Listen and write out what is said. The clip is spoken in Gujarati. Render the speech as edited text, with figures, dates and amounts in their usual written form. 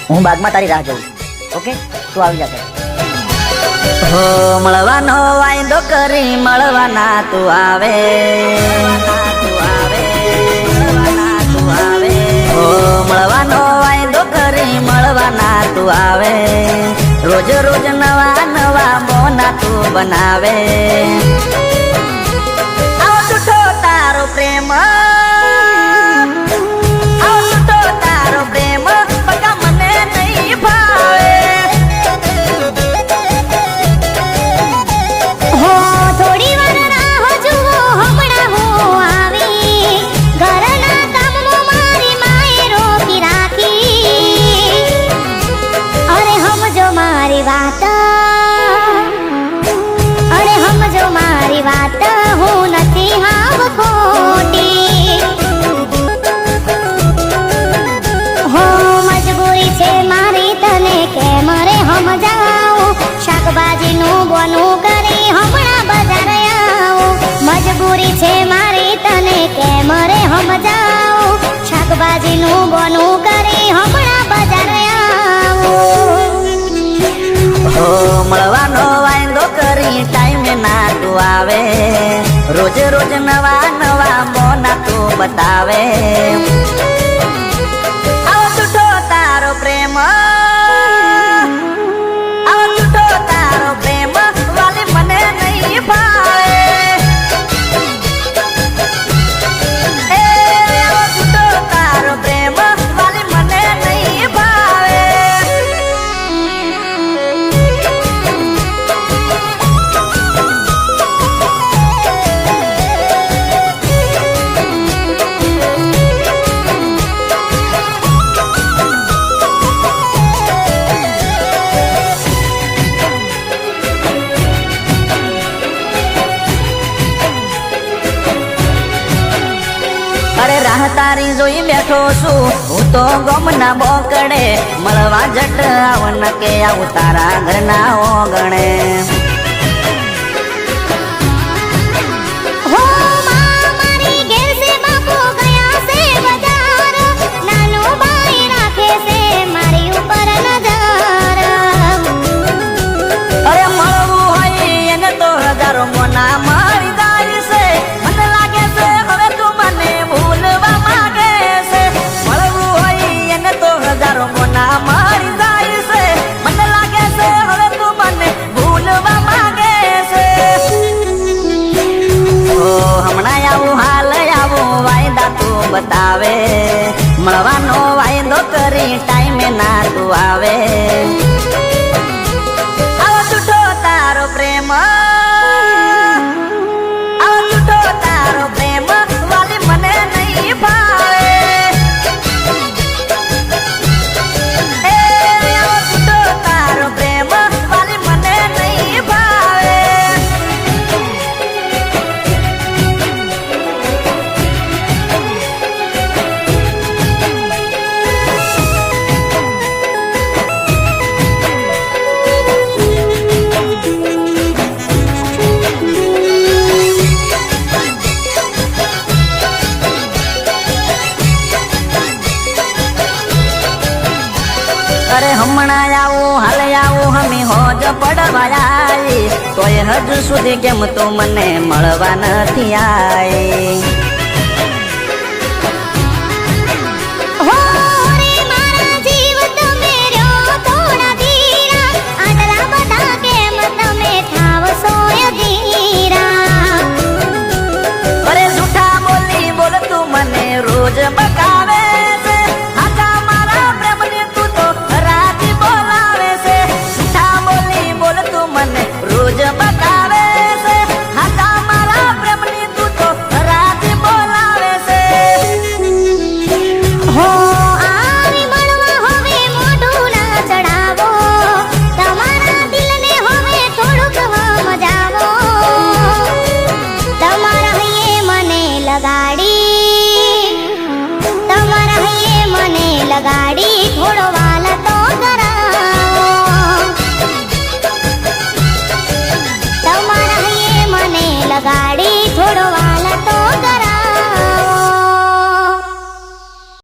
હું બાગમાં તારી રાહ જોઉં. ઓકે, તું આવી જા. હો મળવાનો વાયદો કરી મળવાના તું આવે, હો મળવાનો વાયદો કરી મળવાના તું આવે, રોજ રોજ નવા નવા મોના તું બનાવે. આવો છૂટો તારો પ્રેમ, આવો છૂટો તારો પ્રેમ, પગા મને નહીં ભાવે. થોડી વાર રાહ જુઓ, હમણાં હું આવી. ઘરના કામમાં મારી માએ રોકી રાખી. અરે સમજો મારી વાત, અરે સમજો મારી વાત, હું નથી હાવ ખોટી. હો મજબૂરી છે મારી, તને કેમ રે સમજાવું. શાકભાજીનું બોનું કરી હમણાં બજાર આવું. મજબૂરી છે મારી, તને કેમ રે સમજાવું. શાકભાજીનું બોનું કરી હમણાં બજાર આવું. હો મળવાનો વાયદો કરી ટાઈમે ના તું આવે, રોજ રોજ નવા નવા મોના તું બતાવે. આવો છૂટો તારો પ્રેમ, આવો છૂટો તારો પ્રેમ, વાલી મને નહીં ભાવે. એ આવો છૂટો તારો પ્રેમ, વાલી મને નહીં ભાવે. અરે રાહ તારી જોઈ બેઠો છું હું તો ગમના બોકડે, મળવા જટ આવન કે આવું તારા ઘરના ઓગણે. હો મારી ઘેર સે બાપુ ગયા છે બજાર. નાનો ભાઈ રાખે છે મારી ઉપર નજર. અરે મળવું હોય એને તો હજારો મોના મારી જાય છે. મને લાગે છે હવે તું મને ભૂલવા માંગે છે. મળવું હોય એને તો હજારો મોના મારી જાય છે. મને લાગે છે હવે તું મને ભૂલવા માંગે છે. ઓ હમણાં આવું હાલ આવું વાયદા તું બતાવે, મળવાનો વાયદો કરી ટાઈમે ના તું આવે. આવો છૂટો તારો પ્રેમ, આવો છૂટો તારો પ્રેમ, વાલી મને નહીં ભાવે. એ આવો છૂટો તારો પ્રેમ, વાલી મને નહીં ભાવે. અરે હમણાં આવું હાલ આવું હમી હોજ પડવા આવી, તોય હજુ સુધી કેમ તું મને મળવા નથી આવી.